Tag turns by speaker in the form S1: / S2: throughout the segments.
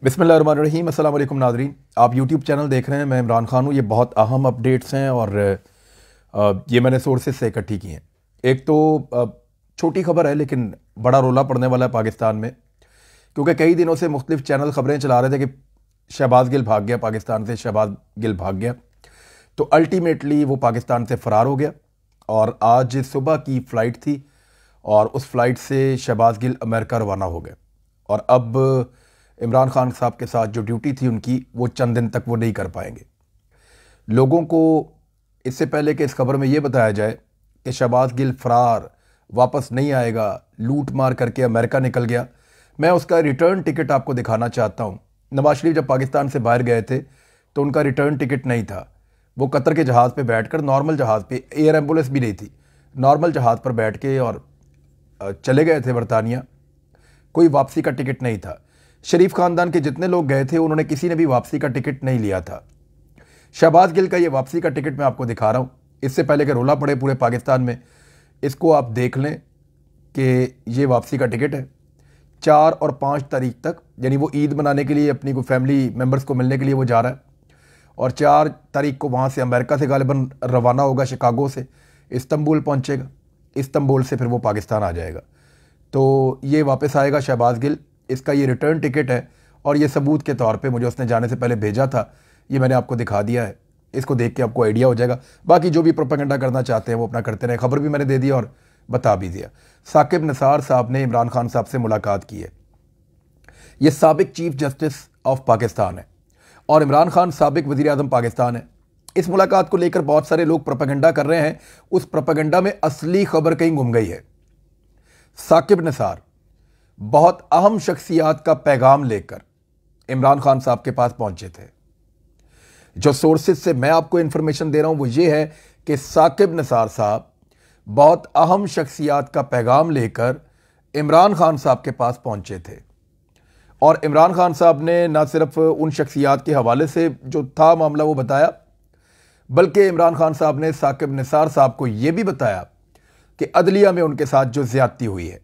S1: बिस्मिल्लाहिर्रहमानिर्रहीम। अस्सलाम वालेकुम नाज़रीन, आप यूट्यूब चैनल देख रहे हैं। मैं इमरान खान हूँ। ये बहुत अहम अपडेट्स हैं और ये मैंने सोर्सेज से इकट्ठी की हैं। एक तो छोटी खबर है लेकिन बड़ा रोला पड़ने वाला है पाकिस्तान में, क्योंकि कई दिनों से मुख्तलिफ चैनल खबरें चला रहे थे कि शहबाज गिल भाग गया पाकिस्तान से, शहबाज गिल भाग गया। तो अल्टीमेटली वो पाकिस्तान से फ़रार हो गया और आज सुबह की फ़्लाइट थी और उस फ्लाइट से शहबाज गिल अमेरिका रवाना हो गए। और अब इमरान खान साहब के साथ जो ड्यूटी थी उनकी, वो चंद दिन तक वो नहीं कर पाएंगे। लोगों को इससे पहले कि इस खबर में ये बताया जाए कि शहबाज गिल फ़रार, वापस नहीं आएगा, लूट मार करके अमेरिका निकल गया, मैं उसका रिटर्न टिकट आपको दिखाना चाहता हूँ। नवाज शरीफ जब पाकिस्तान से बाहर गए थे तो उनका रिटर्न टिकट नहीं था। वो कतर के जहाज़ पे बैठकर, नॉर्मल जहाज़ पे, एयर एम्बुलेंस भी नहीं थी, नॉर्मल जहाज़ पर बैठ के और चले गए थे बरतानिया। कोई वापसी का टिकट नहीं था। शरीफ ख़ानदान के जितने लोग गए थे उन्होंने किसी ने भी वापसी का टिकट नहीं लिया था। शहबाज गिल का ये वापसी का टिकट मैं आपको दिखा रहा हूँ, इससे पहले कि रोला पड़े पूरे पाकिस्तान में। इसको आप देख लें कि ये वापसी का टिकट है। 4 और 5 तारीख तक, यानी वो ईद मनाने के लिए अपनी को फैमिली मेम्बर्स को मिलने के लिए वो जा रहा है और 4 तारीख को वहाँ से अमेरिका से गालिबन रवाना होगा, शिकागो से इस्तंबुल पहुँचेगा, इस्तंबुल से फिर वो पाकिस्तान आ जाएगा। तो ये वापस आएगा शहबाज गिल। इसका ये रिटर्न टिकट है और ये सबूत के तौर पे मुझे उसने जाने से पहले भेजा था। ये मैंने आपको दिखा दिया है, इसको देख के आपको आइडिया हो जाएगा। बाकी जो भी प्रोपेगेंडा करना चाहते हैं वो अपना करते रहे। खबर भी मैंने दे दी और बता भी दिया। साकिब निसार साहब ने इमरान खान साहब से मुलाकात की है। ये साबिक चीफ जस्टिस ऑफ पाकिस्तान है और इमरान खान साबिक वज़ीर आज़म पाकिस्तान है। इस मुलाकात को लेकर बहुत सारे लोग प्रोपेगेंडा कर रहे हैं। उस प्रोपेगेंडा में असली खबर कहीं गुम गई है। साकिब निसार बहुत अहम शख्सियात का पैगाम लेकर इमरान खान साहब के पास पहुंचे थे। जो सोर्सेज से मैं आपको इंफॉर्मेशन दे रहा हूं वो ये है कि साकिब निसार साहब बहुत अहम शख्सियात का पैगाम लेकर इमरान खान साहब के पास पहुंचे थे और इमरान खान साहब ने ना सिर्फ उन शख्सियात के हवाले से जो था मामला वो बताया, बल्कि इमरान खान साहब ने साकिब निसार साहब को यह भी बताया कि अदलिया में उनके साथ जो ज्यादती हुई है,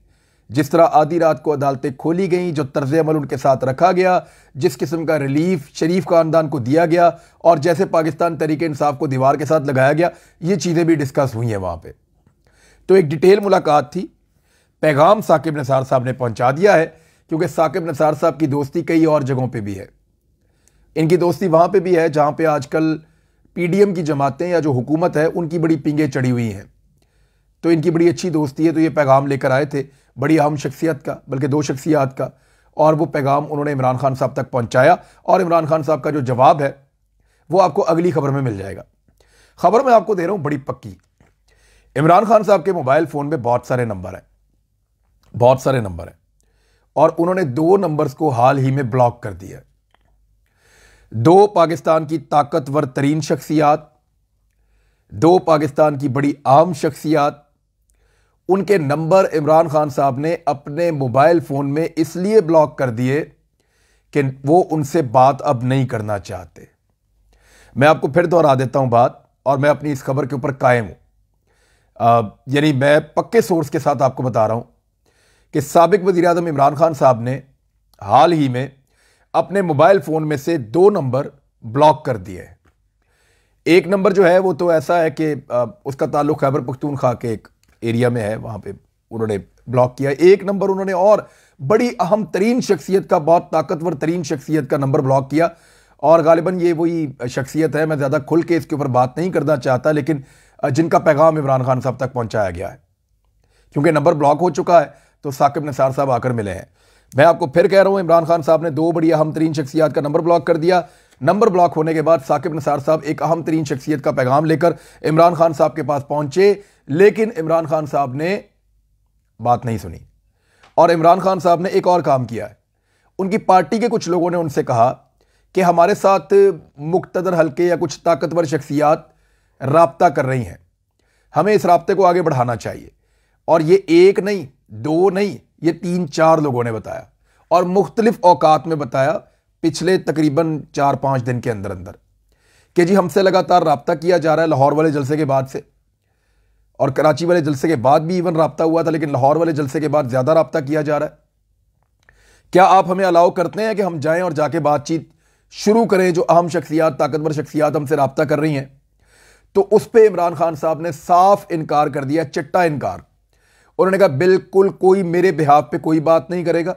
S1: जिस तरह आधी रात को अदालतें खोली गईं, जो तर्ज अमल उनके साथ रखा गया, जिस किस्म का रिलीफ शरीफ खानदान को दिया गया और जैसे पाकिस्तान तहरीक इंसाफ को दीवार के साथ लगाया गया, ये चीज़ें भी डिस्कस हुई हैं वहाँ पे। तो एक डिटेल मुलाकात थी। पैगाम साकिब निसार साहब ने पहुँचा दिया है, क्योंकि साकिब निसार साहब की दोस्ती कई और जगहों पर भी है। इनकी दोस्ती वहाँ पर भी है जहाँ पर आजकल PDM की जमातें या जो हुकूमत है उनकी बड़ी पिंगें चढ़ी हुई हैं। तो इनकी बड़ी अच्छी दोस्ती है। तो ये पैगाम लेकर आए थे बड़ी अहम शख्सियत का, बल्कि 2 शख्सियात का, और वो पैगाम उन्होंने इमरान खान साहब तक पहुंचाया और इमरान खान साहब का जो जवाब है वो आपको अगली खबर में मिल जाएगा। खबर मैं आपको दे रहा हूं बड़ी पक्की। इमरान खान साहब के मोबाइल फ़ोन में बहुत सारे नंबर हैं, बहुत सारे नंबर हैं, और उन्होंने 2 नंबर्स को हाल ही में ब्लॉक कर दिया। 2 पाकिस्तान की ताकतवर तरीन शख्सियात, 2 पाकिस्तान की बड़ी अहम शख्सियात, उनके नंबर इमरान खान साहब ने अपने मोबाइल फ़ोन में इसलिए ब्लॉक कर दिए कि वो उनसे बात अब नहीं करना चाहते। मैं आपको फिर दोहरा देता हूं बात, और मैं अपनी इस खबर के ऊपर कायम हूं। यानी मैं पक्के सोर्स के साथ आपको बता रहा हूं कि साबिक वज़ीर आज़म इमरान खान साहब ने हाल ही में अपने मोबाइल फ़ोन में से 2 नंबर ब्लॉक कर दिए हैं। एक नंबर जो है वो तो ऐसा है कि उसका ताल्लुक खैबर पख्तूनख्वा के एक एरिया में है, वहां पे उन्होंने ब्लॉक किया। एक नंबर उन्होंने और बड़ी अहम तरीन शख्सियत का, बहुत ताकतवर तरीन शख्सियत का नंबर ब्लॉक किया, और गालिबन ये वही शख्सियत है, मैं ज़्यादा खुल के इसके ऊपर बात नहीं करना चाहता, लेकिन जिनका पैगाम इमरान खान साहब तक पहुंचाया गया है। क्योंकि नंबर ब्लॉक हो चुका है तो साकिब निसार साहब आकर मिले हैं। मैं आपको फिर कह रहा हूं, इमरान खान साहब ने 2 बड़ी अहम तरीन शख्सियात का नंबर ब्लॉक कर दिया। नंबर ब्लॉक होने के बाद साकिब निसार साहब एक अहम तरीन शख्सियत का पैगाम लेकर इमरान खान साहब के पास पहुंचे, लेकिन इमरान खान साहब ने बात नहीं सुनी। और इमरान खान साहब ने एक और काम किया है। उनकी पार्टी के कुछ लोगों ने उनसे कहा कि हमारे साथ मुक्तदर हल्के या कुछ ताकतवर शख्सियात राब्ता कर रही हैं, हमें इस राब्ते को आगे बढ़ाना चाहिए। और ये 1 नहीं, 2 नहीं, ये 3-4 लोगों ने बताया, और मुख्तलिफ औकात में बताया पिछले तकरीबन 4-5 दिन के अंदर अंदर, कि जी हमसे लगातार राब्ता किया जा रहा है। लाहौर वाले जलसे के बाद से, और कराची वाले जलसे के बाद भी इवन राब्ता हुआ था, लेकिन लाहौर वाले जलसे के बाद ज़्यादा राब्ता किया जा रहा है क्या आप हमें अलाउ करते हैं कि हम जाएं और जाके बातचीत शुरू करें जो अहम शख्सियात, ताकतवर शख्सियात हमसे रब्ता कर रही हैं? तो उस पर इमरान खान साहब ने साफ इनकार कर दिया, चिट्टा इनकार। उन्होंने कहा बिल्कुल कोई मेरे बिहाफ पे कोई बात नहीं करेगा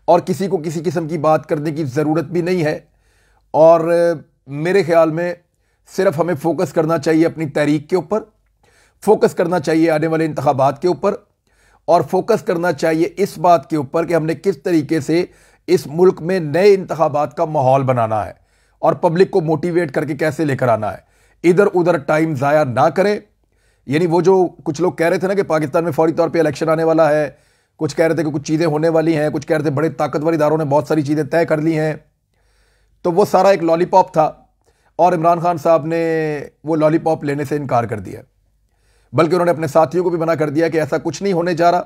S1: और किसी को किसी किस्म की बात करने की ज़रूरत भी नहीं है। और मेरे ख्याल में सिर्फ हमें फोकस करना चाहिए अपनी तहरीक के ऊपर, फोकस करना चाहिए आने वाले इंतखाबात के ऊपर, और फोकस करना चाहिए इस बात के ऊपर कि हमने किस तरीके से इस मुल्क में नए इंतखाबात का माहौल बनाना है और पब्लिक को मोटिवेट करके कैसे लेकर आना है। इधर उधर टाइम ज़ाया ना करें। यानी वो जो कुछ लोग कह रहे थे ना कि पाकिस्तान में फौरी तौर पे इलेक्शन आने वाला है, कुछ कह रहे थे कि कुछ चीज़ें होने वाली हैं, कुछ कह रहे थे बड़े ताकतवर इदारों ने बहुत सारी चीज़ें तय कर ली हैं, तो वो सारा एक लॉलीपॉप था और इमरान खान साहब ने वो लॉलीपॉप लेने से इनकार कर दिया। बल्कि उन्होंने अपने साथियों को भी मना कर दिया कि ऐसा कुछ नहीं होने जा रहा,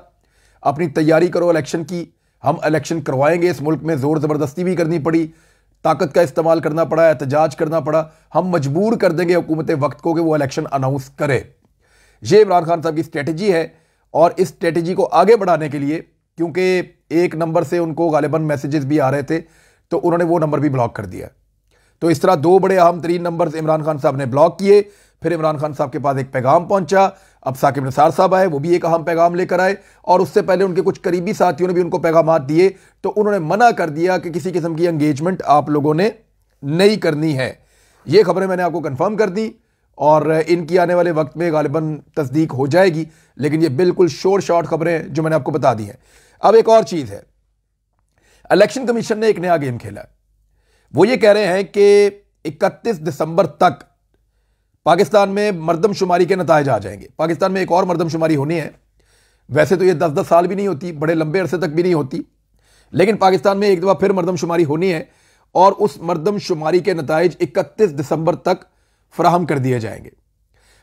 S1: अपनी तैयारी करो इलेक्शन की, हम इलेक्शन करवाएंगे। इस मुल्क में ज़ोर ज़बरदस्ती भी करनी पड़ी, ताकत का इस्तेमाल करना पड़ा, एहतजाज करना पड़ा, हम मजबूर कर देंगे हुकूमत वक्त को कि वो इलेक्शन अनाउंस करे। ये इमरान खान साहब की स्ट्रेटजी है और इस स्ट्रेटजी को आगे बढ़ाने के लिए, क्योंकि एक नंबर से उनको गालिबन मैसेजेस भी आ रहे थे, तो उन्होंने वो नंबर भी ब्लॉक कर दिया। तो इस तरह दो बड़े अहम तरीन नंबर इमरान खान साहब ने ब्लॉक किए। फिर इमरान खान साहब के पास एक पैगाम पहुंचा, अब साकिब निसार साहब आए, वो भी एक अहम पैगाम लेकर आए, और उससे पहले उनके कुछ करीबी साथियों ने भी उनको पैगाम दिए। तो उन्होंने मना कर दिया कि किसी किस्म की एंगेजमेंट आप लोगों ने नहीं करनी है। ये खबरें मैंने आपको कंफर्म कर दी और इनकी आने वाले वक्त में गालिबन तस्दीक हो जाएगी, लेकिन ये बिल्कुल शोर शॉर्ट खबरें जो मैंने आपको बता दी हैं। अब एक और चीज़ है, इलेक्शन कमीशन ने एक नया गेम खेला है। वो ये कह रहे हैं कि 31 दिसंबर तक पाकिस्तान में मरदमशुमारी के नतायज आ जाएंगे। पाकिस्तान में एक और मरदमशुमारी होनी है। वैसे तो ये 10-10 साल भी नहीं होती, बड़े लंबे अरसे तक भी नहीं होती, लेकिन पाकिस्तान में एक दफ़ा फिर मरदमशुमारी होनी है और उस मरदमशुमारी के नतायज 31 दिसंबर तक फराहम कर दिए जाएंगे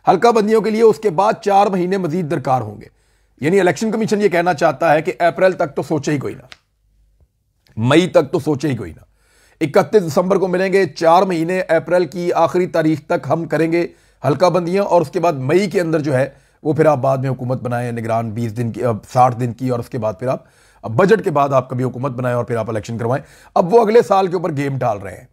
S1: हल्का बंदियों के लिए। उसके बाद 4 महीने मजीद दरकार होंगे। यानी इलेक्शन कमीशन ये कहना चाहता है कि अप्रैल तक तो सोचे ही कोई ना, मई तक तो सोचे ही कोई ना, 31 दिसंबर को मिलेंगे, 4 महीने अप्रैल की आखिरी तारीख तक हम करेंगे हल्का बंदियां, और उसके बाद मई के अंदर जो है वो फिर आप बाद में हुकूमत बनाएं, निगरान 20 दिन की, 60 दिन की, और उसके बाद फिर आप बजट के बाद आप कभी हुकूमत बनाएं और फिर आप इलेक्शन करवाएं। अब वो अगले साल के ऊपर गेम डाल रहे हैं।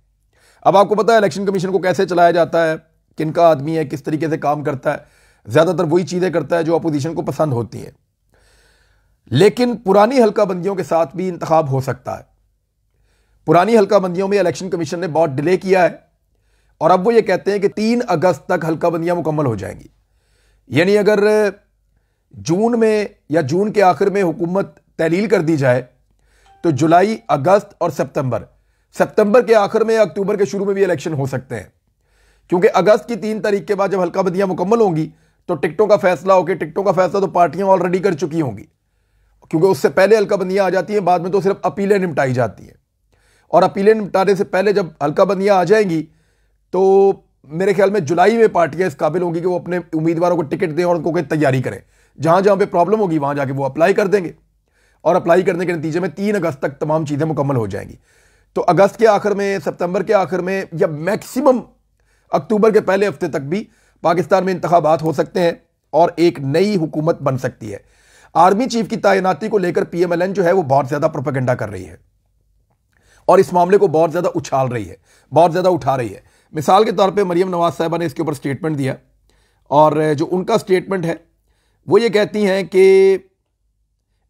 S1: अब आपको पता है इलेक्शन कमीशन को कैसे चलाया जाता है, किनका आदमी है, किस तरीके से काम करता है। ज़्यादातर वही चीज़ें करता है जो अपोजिशन को पसंद होती हैं। लेकिन पुरानी हल्का बंदियों के साथ भी इंतखाब हो सकता है। पुरानी हल्का बंदियों में इलेक्शन कमीशन ने बहुत डिले किया है और अब वो ये कहते हैं कि 3 अगस्त तक हल्का बंदियां मुकम्मल हो जाएंगी। यानी अगर जून में या जून के आखिर में हुकूमत तहलील कर दी जाए तो जुलाई, अगस्त और सितंबर के आखिर में या अक्टूबर के शुरू में भी इलेक्शन हो सकते हैं। क्योंकि अगस्त की 3 तारीख के बाद जब हल्का बंदियां मुकम्मल होंगी तो टिकटों का फैसला होकर, टिकटों का फैसला तो पार्टियां ऑलरेडी कर चुकी होंगी, क्योंकि उससे पहले हल्का बंदियां आ जाती हैं, बाद में तो सिर्फ अपीलें निपटाई जाती हैं। और अपीलें निपटाने से पहले जब हल्का बंदियां आ जाएंगी तो मेरे ख्याल में जुलाई में पार्टियां इस काबिल होंगी कि वो अपने उम्मीदवारों को टिकट दें और उनको कोई तैयारी करें। जहां जहां पे प्रॉब्लम होगी वहां जाके वो अप्लाई कर देंगे और अप्लाई करने के नतीजे में 3 अगस्त तक तमाम चीज़ें मुकम्मल हो जाएंगी। तो अगस्त के आखिर में, सितंबर के आखिर में या मैक्सिमम अक्टूबर के पहले हफ्ते तक भी पाकिस्तान में इंतखाबात हो सकते हैं और एक नई हुकूमत बन सकती है। आर्मी चीफ की तैनाती को लेकर PMLN जो है वो बहुत ज़्यादा प्रोपेगेंडा कर रही है और इस मामले को बहुत ज़्यादा उछाल रही है, बहुत ज़्यादा उठा रही है। मिसाल के तौर पे मरियम नवाज साहिबा ने इसके ऊपर स्टेटमेंट दिया और जो उनका स्टेटमेंट है वो ये कहती हैं कि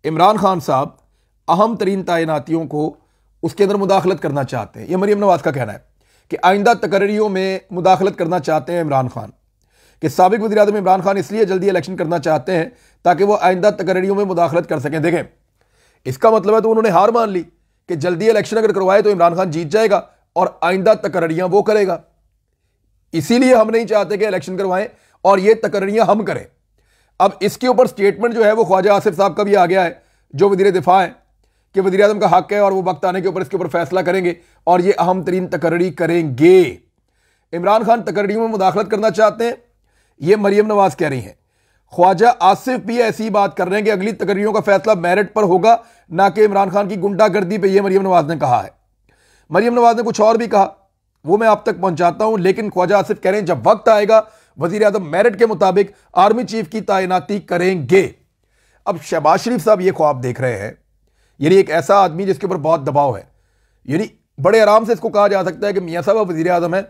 S1: इमरान खान साहब अहम तरीन तैनातियों को उसके अंदर मुदाखलत करना चाहते हैं। ये मरियम नवाज का कहना है कि आइंदा तकर्रियों में मुदाखलत करना चाहते हैं इमरान खान, कि साबिक वज़ीर आज़म इमरान खान इसलिए जल्दी इलेक्शन करना चाहते हैं ताकि वो आइंदा तकर्रियों में मुदाखलत कर सकें। देखें, इसका मतलब है तो उन्होंने हार मान ली कि जल्दी इलेक्शन अगर करवाए तो इमरान खान जीत जाएगा और आइंदा तकर्रियां वो करेगा। इसीलिए हम नहीं चाहते कि इलेक्शन करवाएं और ये तकर्रियां हम करें। अब इसके ऊपर स्टेटमेंट जो है वो ख्वाजा आसिफ साहब का भी आ गया है, जो वज़ीर दिफा है, कि वज़ीर आज़म का हक है और वो वक्त आने के ऊपर इसके ऊपर फैसला करेंगे और ये अहम तरीन तकर्री करेंगे। इमरान खान तकर्रियों में मुदाखलत करना चाहते हैं, ये मरियम नवाज कह रही हैं। ख्वाजा आसिफ भी ऐसी बात कर रहे हैं कि अगली तकर्रियों का फैसला मेरिट पर होगा, ना कि इमरान खान की गुंडागर्दी पे। ये मरियम नवाज ने कहा है। मरियम नवाज ने कुछ और भी कहा, वो मैं आप तक पहुंचाता हूं, लेकिन ख्वाजा आसिफ कह रहे हैं जब वक्त आएगा वज़ीर आज़म मेरिट के मुताबिक आर्मी चीफ की तैनाती करेंगे। अब शहबाज शरीफ साहब ये ख्वाब देख रहे हैं यानी एक ऐसा आदमी जिसके ऊपर बहुत दबाव है, यानी बड़े आराम से इसको कहा जा सकता है कि मियाँ साहब वज़ीर आज़म है,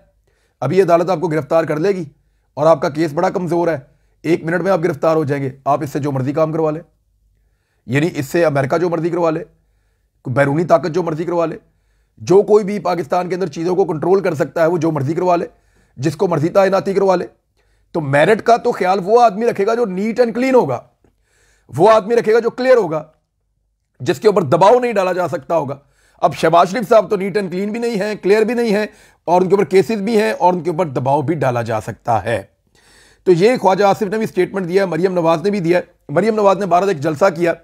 S1: अभी अदालत आपको गिरफ्तार कर लेगी और आपका केस बड़ा कमज़ोर है, 1 मिनट में आप गिरफ्तार हो जाएंगे, आप इससे जो मर्जी काम करवा लें, यानी इससे अमेरिका जो मर्जी करवा ले, बैरूनी ताकत जो मर्जी करवा ले, जो कोई भी पाकिस्तान के अंदर चीज़ों को कंट्रोल कर सकता है वो जो मर्जी करवा ले, जिसको मर्जी तैनाती करवा ले। तो मेरिट का तो ख्याल वो आदमी रखेगा जो नीट एंड क्लीन होगा, वो आदमी रखेगा जो क्लियर होगा, जिसके ऊपर दबाव नहीं डाला जा सकता होगा। अब शहबाज शरीफ साहब तो नीट एंड क्लीन भी नहीं है, क्लियर भी नहीं है, और उनके ऊपर केसेस भी हैं और उनके ऊपर दबाव भी डाला जा सकता है। तो ये ख्वाजा आसिफ ने भी स्टेटमेंट दिया, मरियम नवाज ने भी दिया। मरियम नवाज ने 12 एक जलसा किया,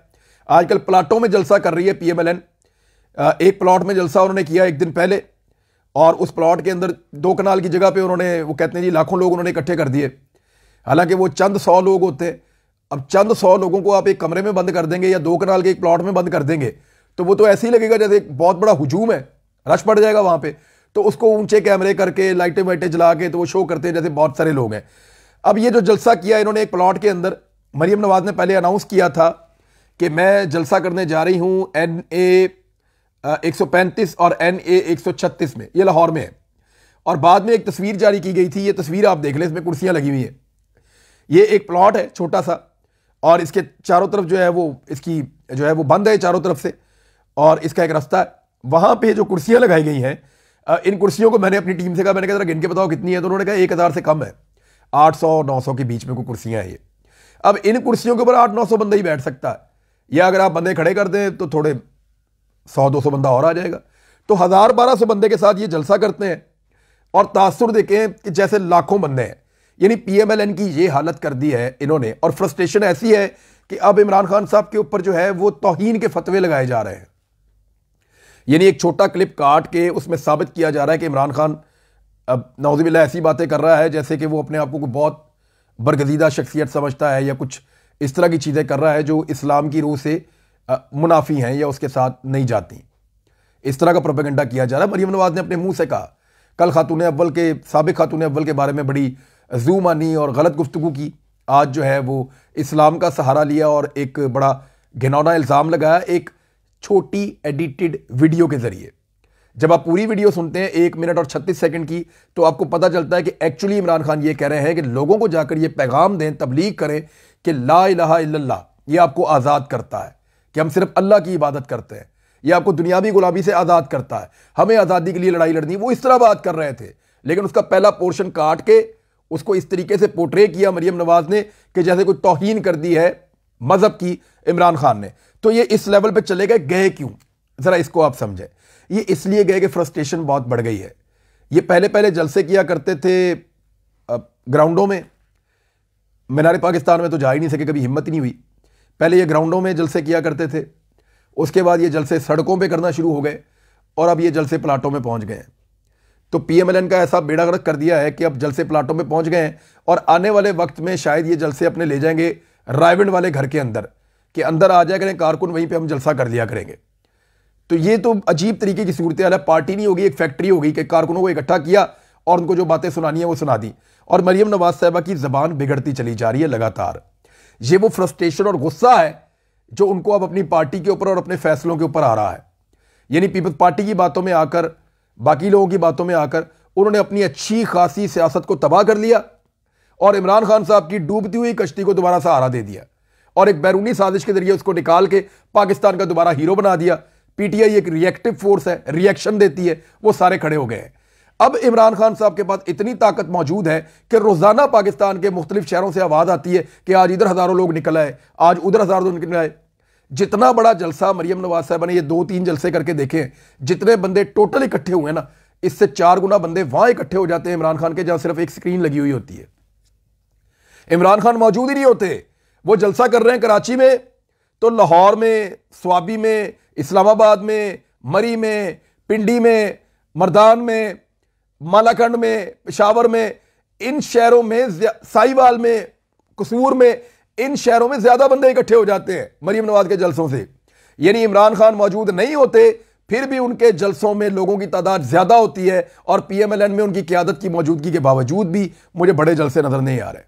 S1: आजकल प्लाटों में जलसा कर रही है PMLN। एक प्लॉट में जलसा उन्होंने किया एक दिन पहले, और उस प्लॉट के अंदर 2 कनाल की जगह पे उन्होंने, वो कहते हैं जी लाखों लोग उन्होंने इकट्ठे कर दिए, हालांकि वो चंद 100 लोग होते हैं। अब चंद 100 लोगों को आप एक कमरे में बंद कर देंगे या 2 कनाल के एक प्लॉट में बंद कर देंगे तो वो तो ऐसे ही लगेगा जैसे एक बहुत बड़ा हुजूम है, रश पड़ जाएगा वहां पे। तो उसको ऊंचे कैमरे करके लाइटें वाइटें जला के तो वो शो करते हैं जैसे बहुत सारे लोग हैं। अब ये जो जलसा किया इन्होंने एक प्लॉट के अंदर, मरियम नवाज ने पहले अनाउंस किया था कि मैं जलसा करने जा रही हूं NA 135 और NA 136 में, ये लाहौर में है। और बाद में एक तस्वीर जारी की गई थी, ये तस्वीर आप देख लें, इसमें कुर्सियां लगी हुई हैं। ये एक प्लॉट है छोटा सा, और इसके चारों तरफ जो है वो, इसकी जो है वो बंद है चारों तरफ से, और इसका एक रास्ता है। वहां पे जो कुर्सियां लगाई गई हैं, इन कुर्सियों को मैंने अपनी टीम से कहा, मैंने कहा जरा गिन के बताओ कितनी है, तो उन्होंने कहा 1000 से कम है, 800-900 के बीच में कोई कुर्सियां हैं ये। अब इन कुर्सियों के ऊपर 800-900 बंदा ही बैठ सकता है, या अगर आप बंदे खड़े कर दें तो थोड़े 100-200 बंदा और आ जाएगा। तो 1000-1200 बंदे के साथ ये जलसा करते हैं, और तासुर देखें कि जैसे लाखों बंदे हैं। यानी PMLN की ये हालत कर दी है इन्होंने, और फ्रस्ट्रेशन ऐसी है कि अब इमरान खान साहब के ऊपर जो है वो तौहीन के फतवे लगाए जा रहे हैं। यानी एक छोटा क्लिप काट के उसमें साबित किया जा रहा है कि इमरान खान अब नौज़ुबिल्लाह ऐसी बातें कर रहा है जैसे कि वो अपने आप को बहुत बरगजीदा शख्सियत समझता है, या कुछ इस तरह की चीज़ें कर रहा है जो इस्लाम की रूह से मुनाफी हैं या उसके साथ नहीं जाती। इस तरह का प्रोपेगेंडा किया जा रहा है। मरियम नवाज ने अपने मुंह से कहा, कल खातून अव्वल के, साबिक खातून अव्वल के बारे में बड़ी ज़ूमानी और गलत गुफ्तगू की, आज जो है वो इस्लाम का सहारा लिया और एक बड़ा घिनौना इल्ज़ाम लगाया एक छोटी एडिटेड वीडियो के जरिए। जब आप पूरी वीडियो सुनते हैं 1 मिनट और 36 सेकंड की, तो आपको पता चलता है कि एक्चुअली इमरान खान ये कह रहे हैं कि लोगों को जाकर ये पैगाम दें, तबलीग करें कि ला इलाहा इल्लल्लाह ये आपको आज़ाद करता है, कि हम सिर्फ अल्लाह की इबादत करते हैं, ये आपको दुनियावी गुलामी से आज़ाद करता है, हमें आज़ादी के लिए लड़ाई लड़नी। वो इस तरह बात कर रहे थे, लेकिन उसका पहला पोर्शन काट के उसको इस तरीके से पोर्ट्रे किया मरियम नवाज ने कि जैसे कोई तौहीन कर दी है मजहब की इमरान खान ने। तो ये इस लेवल पे चले गए क्यों, जरा इसको आप समझें। ये इसलिए गए कि फ्रस्ट्रेशन बहुत बढ़ गई है। ये पहले पहले जलसे किया करते थे ग्राउंडों में, मीनार पाकिस्तान में तो जा ही नहीं सके, कभी हिम्मत ही नहीं हुई। पहले ये ग्राउंडों में जलसे किया करते थे, उसके बाद ये जलसे सड़कों पे करना शुरू हो गए, और अब ये जलसे प्लाटों में पहुंच गए हैं। तो PMLN का ऐसा बेड़ा गर्क कर दिया है कि अब जलसे प्लाटों में पहुंच गए हैं, और आने वाले वक्त में शायद ये जलसे अपने ले जाएंगे रायविंड वाले घर के अंदर, कि अंदर आ जाया करें कारकुन, वहीं पे हम जलसा कर लिया करेंगे। तो ये तो अजीब तरीके की सूरत हाल है। पार्टी नहीं होगी, एक फैक्ट्री होगी कि कारकुनों को इकट्ठा किया और उनको जो बातें सुनानी है वो सुना दी। और मरियम नवाज साहिबा की जबान बिगड़ती चली जा रही है लगातार। ये वो फ्रस्ट्रेशन और गुस्सा है जो उनको अब अपनी पार्टी के ऊपर और अपने फैसलों के ऊपर आ रहा है। यानी पीपल्स पार्टी की बातों में आकर, बाकी लोगों की बातों में आकर उन्होंने अपनी अच्छी खासी सियासत को तबाह कर लिया, और इमरान खान साहब की डूबती हुई कश्ती को दोबारा सहारा दे दिया, और एक बैरूनी साजिश के जरिए उसको निकाल के पाकिस्तान का दोबारा हीरो बना दिया। PTI एक रिएक्टिव फोर्स है, रिएक्शन देती है, वो सारे खड़े हो गए हैं। अब इमरान खान साहब के पास इतनी ताकत मौजूद है कि रोजाना पाकिस्तान के मुख्तलिफ शहरों से आवाज आती है कि आज इधर हजारों लोग निकल आए, आज उधर हजारों लोग निकल आए। जितना बड़ा जलसा मरियम नवाज साहब ने ये 2-3 जलसे करके देखे, जितने बंदे टोटल इकट्ठे हुए ना, इससे 4 गुना बंदे वहां इकट्ठे हो जाते हैं इमरान खान के, जहां सिर्फ एक स्क्रीन लगी हुई होती है। इमरान खान मौजूद ही नहीं होते। वो जलसा कर रहे हैं कराची में, तो लाहौर में, स्वाबी में, इस्लामाबाद में, मरी में, पिंडी में, मर्दान में, मालाकंड में, पेशावर में, इन शहरों में, साहिवाल में, कसूर में, इन शहरों में ज्यादा बंदे इकट्ठे हो जाते हैं मरियम नवाज के जलसों से। यानी इमरान खान मौजूद नहीं होते, फिर भी उनके जलसों में लोगों की तादाद ज्यादा होती है, और PMLN में उनकी क़यादत की मौजूदगी के बावजूद भी मुझे बड़े जलसे नजर नहीं आ रहे।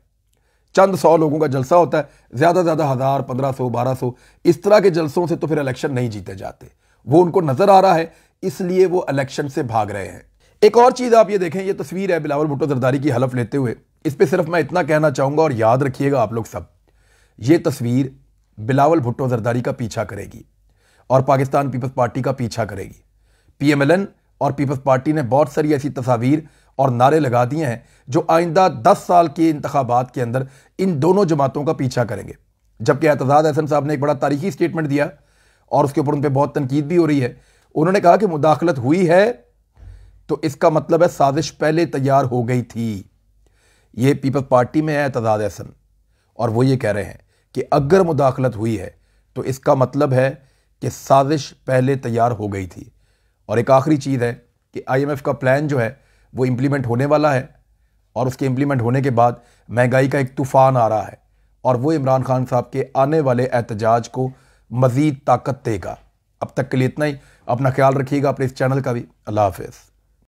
S1: चंद 100 लोगों का जलसा होता है, ज़्यादा से ज़्यादा 1000, 1500, 1200, इस तरह के जलसों से तो फिर इलेक्शन नहीं जीते जाते। वो उनको नजर आ रहा है, इसलिए वो इलेक्शन से भाग रहे हैं। एक और चीज़ आप ये देखें, ये तस्वीर है बिलावल भुट्टो जरदारी की हलफ लेते हुए। इस पर सिर्फ मैं इतना कहना चाहूँगा और याद रखिएगा आप लोग सब, ये तस्वीर बिलावल भुट्टो जरदारी का पीछा करेगी और पाकिस्तान पीपल्स पार्टी का पीछा करेगी। PMLN और पीपल्स पार्टी ने बहुत सारी ऐसी तस्वीर और नारे लगा दिए हैं जो आइंदा 10 साल के इंतखाबात के अंदर इन दोनों जमातों का पीछा करेंगे। जबकि एतजाज अहसन साहब ने एक बड़ा तारीखी स्टेटमेंट दिया और उसके ऊपर उन पर बहुत तनकीद भी हो रही है। उन्होंने कहा कि मुदाखलत हुई है तो इसका मतलब है साजिश पहले तैयार हो गई थी। ये पीपल्स पार्टी में है एतजाज अहसन, और वो ये कह रहे हैं कि अगर मुदाखलत हुई है तो इसका मतलब है कि साजिश पहले तैयार हो गई थी। और एक आखिरी चीज़ है कि IMF का प्लान जो है वो इम्प्लीमेंट होने वाला है, और उसके इम्प्लीमेंट होने के बाद महंगाई का एक तूफ़ान आ रहा है, और वो इमरान खान साहब के आने वाले एहतजाज को मज़ीद ताकत देगा। अब तक के लिए इतना ही। अपना ख्याल रखिएगा, अपने इस चैनल का भी। अल्लाह हाफ़िज़।